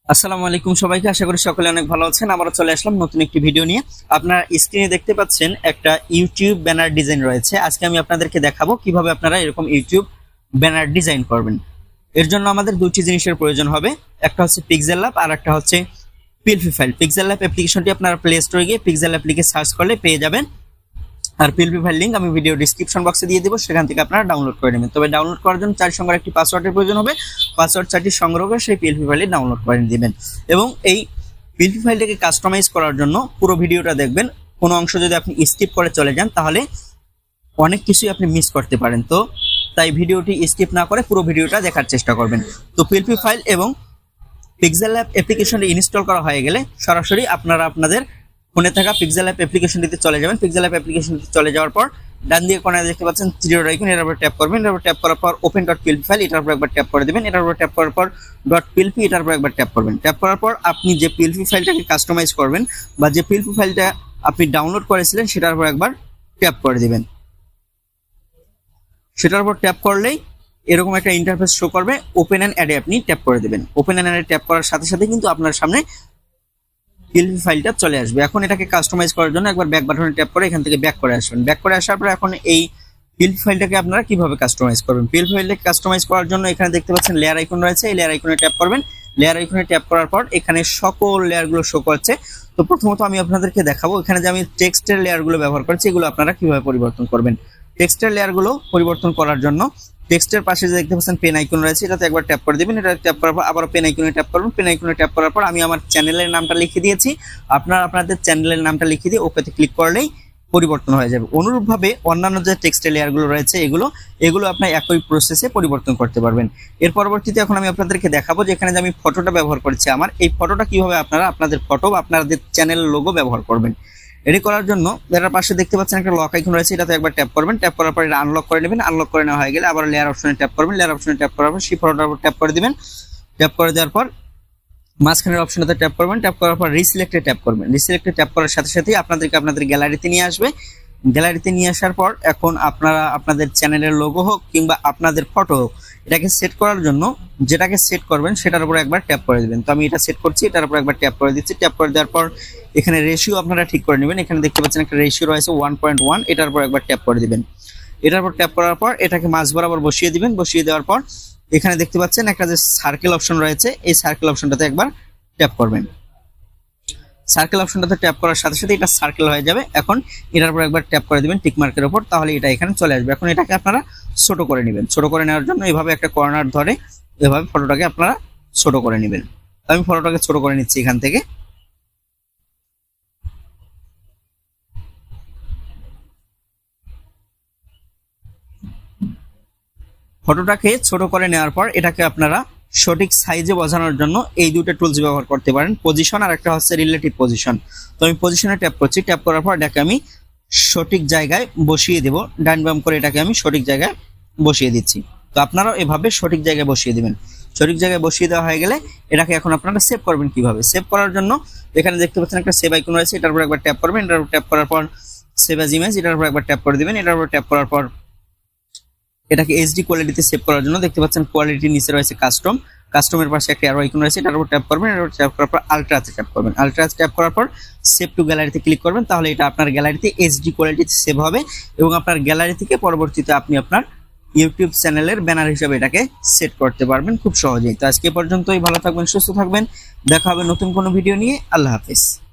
আসসালামু আলাইকুম সবাইকে, আশা করি সকলে অনেক ভালো আছেন। আবারও চলে আসলাম নতুন একটি ভিডিও নিয়ে। আপনারা স্ক্রিনে দেখতে পাচ্ছেন একটা ইউটিউব ব্যানার ডিজাইন রয়েছে। আজকে আমি আপনাদেরকে দেখাবো কিভাবে আপনারা এরকম ইউটিউব ব্যানার ডিজাইন করবেন। এর জন্য আমাদের দুটি জিনিসের প্রয়োজন হবে, একটা হচ্ছে পিক্সেল ল্যাব আর একটা হচ্ছে পিএলপি ফাইল। পিক্সেল ল্যাব অ্যাপ্লিকেশনটি আপনারা প্লে স্টোরে গিয়ে পিক্সেল ল্যাব লিখে সার্চ করলে পেয়ে যাবেন, আর পিএলপি ফাইল লিংক আমি ভিডিও ডিসক্রিপশন বক্সে দিয়ে দেবো, সেখান থেকে আপনারা ডাউনলোড করে নেবেন। তবে ডাউনলোড করার জন্য 4 সংখ্যার একটি পাসওয়ার্ডের প্রয়োজন হবে। পাসওয়ার্ড 4টি সংগ্রহ করে সেই পিএলপি ফাইলে ডাউনলোড করে দিবেন এবং এই পিএলপি ফাইলটাকে কাস্টমাইজ করার জন্য পুরো ভিডিওটা দেখবেন। কোনো অংশ যদি আপনি স্কিপ করে চলে যান তাহলে অনেক কিছুই আপনি মিস করতে পারেন, তো তাই ভিডিওটি স্কিপ না করে পুরো ভিডিওটা দেখার চেষ্টা করবেন। তো পিএলপি ফাইল এবং পিক্সেল ল্যাব অ্যাপ্লিকেশনটি ইনস্টল করা হয়ে গেলে সরাসরি আপনারা আপনাদের ফোনে থাকা পিক্সেল ল্যাব অ্যাপ্লিকেশনটিতে চলে যাবেন। পিক্সেল ল্যাব অ্যাপ্লিকেশনটিতে চলে যাওয়ার পর ডান দিকে কোণায় দেখতে পাচ্ছেন থ্রি ডট আইকন, এটার উপর ট্যাপ করবেন। এটার উপর ট্যাপ করার পর ওপেন ডট পিএলপি ফাইল, এটার উপর একবার ট্যাপ করে দেবেন। এটার উপর ট্যাপ করার পর ডট পিএলপি, এটার উপর একবার ট্যাপ করবেন। ট্যাপ করার পর আপনি যে পিএলপি ফাইলটাকে কাস্টমাইজ করবেন বা যে পিএলপি ফাইলটা আপনি ডাউনলোড করেছিলেন সেটার উপর একবার ট্যাপ করে দিবেন। সেটার উপর ট্যাপ করলেই এরকম একটা ইন্টারফেস শো করবে। ওপেন অ্যান্ড অ্যাডে আপনি ট্যাপ করে দেবেন। ওপেন অ্যান্ড অ্যাডে ট্যাপ করার সাথে সাথে কিন্তু আপনার সামনে পিএলপি ফাইলটা চলে আসবে। এখন এটাকে কাস্টমাইজ করার জন্য একবার ব্যাক বাটনে ট্যাপ করে এখান থেকে ব্যাক করে আসবেন। ব্যাক করে আসার পর এখন এই পিএলপি ফাইলটাকে আপনারা কিভাবে কাস্টমাইজ করবেন। পিএলপি ফাইলটাকে কাস্টমাইজ করার জন্য এখানে দেখতে পাচ্ছেন লেয়ার আইকন রয়েছে, এই লেয়ার আইকনে ট্যাপ করবেন। লেয়ার আইকনে ট্যাপ করার পর এখানে সকল লেয়ারগুলো শো করছে। তো প্রথমত আমি আপনাদেরকে দেখাবো এখানে যে আমি টেক্সটের লেয়ারগুলো ব্যবহার করছি এগুলো আপনারা কিভাবে পরিবর্তন করবেন। টেক্সটের লেয়ারগুলো পরিবর্তন করার জন্য টেক্সটের পাশে যে দেখতে পাচ্ছেন পেন আইকন রয়েছে, এটাতে একবার ট্যাপ করে দিবেন। এটা ট্যাপ করার পর আবার পেন আইকনে ট্যাপ করবেন। পেন আইকনে ট্যাপ করার পর আমি আমার চ্যানেলের নামটা লিখে দিয়েছি, আপনারা আপনাদের চ্যানেলের নামটা লিখে দিয়ে ওকেতে ক্লিক করলেই পরিবর্তন হয়ে যাবে। অনুরূপভাবে অন্যান্য যে টেক্সটের লেয়ারগুলো রয়েছে এগুলো আপনি একই প্রসেসে পরিবর্তন করতে পারবেন। এর পরবর্তীতে এখন আমি আপনাদেরকে দেখাবো যে এখানে যে আমি ফটোটা ব্যবহার করছি, আমার এই ফটোটা কিভাবে আপনারা আপনাদের ফটো বা আপনাদের চ্যানেলের লোগো ব্যবহার করবেন। এটি করার জন্য এটার পাশে দেখতে পাচ্ছেন একটা লক আইকন রয়েছে, এটাতে একবার ট্যাপ করবেন। ট্যাপ করার পর এটা আনলক করে নেবেন। আনলক করে নেওয়া হয়ে গেলে আবার লেয়ার অপশনে ট্যাপ করবেন। লেয়ার অপশনে ট্যাপ করার পর সেই ফটোটার উপর ট্যাপ করে দিবেন। ট্যাপ করে দেওয়ার পর মাঝখানের অপশনটাতে ট্যাপ করবেন। ট্যাপ করার পর রিসিলেক্টে ট্যাপ করবেন। রিসিলেক্টে ট্যাপ করার সাথে সাথেই আপনাদেরকে আপনাদের গ্যালারিতে নিয়ে আসবে। গ্যালারিতে নিয়ে আসার পর এখন আপনারা আপনাদের চ্যানেলের লোগো হোক কিংবা আপনাদের ফটো হোক, এটাকে সেট করার জন্য যেটাকে সেট করবেন সেটার উপর একবার ট্যাপ করে দেবেন। তো আমি এটা সেট করছি, এটার উপর একবার ট্যাপ করে দিচ্ছি। ট্যাপ করে দেওয়ার পর এখানে রেশিও আপনারা ঠিক করে নেবেন। এখানে দেখতে পাচ্ছেন একটা রেশিও রয়েছে 1.1, এটার উপর একবার ট্যাপ করে দিবেন। এটার উপর ট্যাপ করার পর এটাকে মাঝ বরাবর বসিয়ে দিবেন। বসিয়ে দেওয়ার পর এখানে দেখতে পাচ্ছেন একটা যে সার্কেল অপশন রয়েছে, এই সার্কেল অপশনটাতে একবার ট্যাপ করবেন। সার্কেল অপশনটাতে ট্যাপ করার সাথে সাথে এটা সার্কেল হয়ে যাবে। এখন এটার উপর একবার ট্যাপ করে দিবেন টিক মার্কের উপর, তাহলে এটা এখানে চলে আসবে। এখন এটাকে আপনারা ছোট করে নেবেন। ছোট করে নেওয়ার জন্য এভাবে একটা কর্নার ধরে এভাবে ফটোটাকে আপনারা ছোট করে নেবেন। আমি ফটোটাকে ছোট করে নিচ্ছি এখান থেকে। ফটোটাকে ছোট করে নেওয়ার পর এটাকে আপনারা সঠিক সাইজে বোঝানোর জন্য এই দুটো টুলস ব্যবহার করতে পারেন, পজিশন আর একটা হচ্ছে রিলেটিভ পজিশন। তো আমি পজিশনে ট্যাপ করছি। ট্যাপ করার পর এটাকে আমি সঠিক জায়গায় বসিয়ে দেব। ডান বাম করে এটাকে আমি সঠিক জায়গায় বসিয়ে দিচ্ছি। তো আপনারাও এভাবে সঠিক জায়গায় বসিয়ে দিবেন। সঠিক জায়গায় বসিয়ে দেওয়া হয়ে গেলে এটাকে এখন আপনারা সেভ করবেন কিভাবে। সেভ করার জন্য এখানে দেখতে পাচ্ছেন একটা সেভ আইকন রয়েছে, এটার উপর একবার ট্যাপ করবেন। এটার উপর ট্যাপ করার পর সেভ অ্যাজ ইমেজ, এটার উপর একবার ট্যাপ করে দিবেন। এটার উপর ট্যাপ করার পর এটাকে এইচডি কোয়ালিটিতে সেভ করার জন্য দেখতে পাচ্ছেন কোয়ালিটির নিচে রয়েছে কাস্টম। কাস্টমের পাশে একটা অ্যারো আইকন রয়েছে, এটার উপর ট্যাপ করবেন। এটার উপর ট্যাপ করার পর আলট্রাতে ট্যাপ করবেন। আলট্রাতে ট্যাপ করার পর সেভ টু গ্যালারিতে ক্লিক করবেন, তাহলে এটা আপনার গ্যালারিতে এইচডি কোয়ালিটিতে সেভ হবে এবং আপনার গ্যালারি থেকে পরবর্তীতে আপনি আপনার ইউটিউব চ্যানেলের ব্যানার হিসেবে এটাকে সেট করতে পারবেন খুব সহজেই। তো আজকে পর্যন্তই, ভালো থাকবেন, সুস্থ থাকবেন, দেখা হবে নতুন কোনো ভিডিও নিয়ে। আল্লাহ হাফেজ।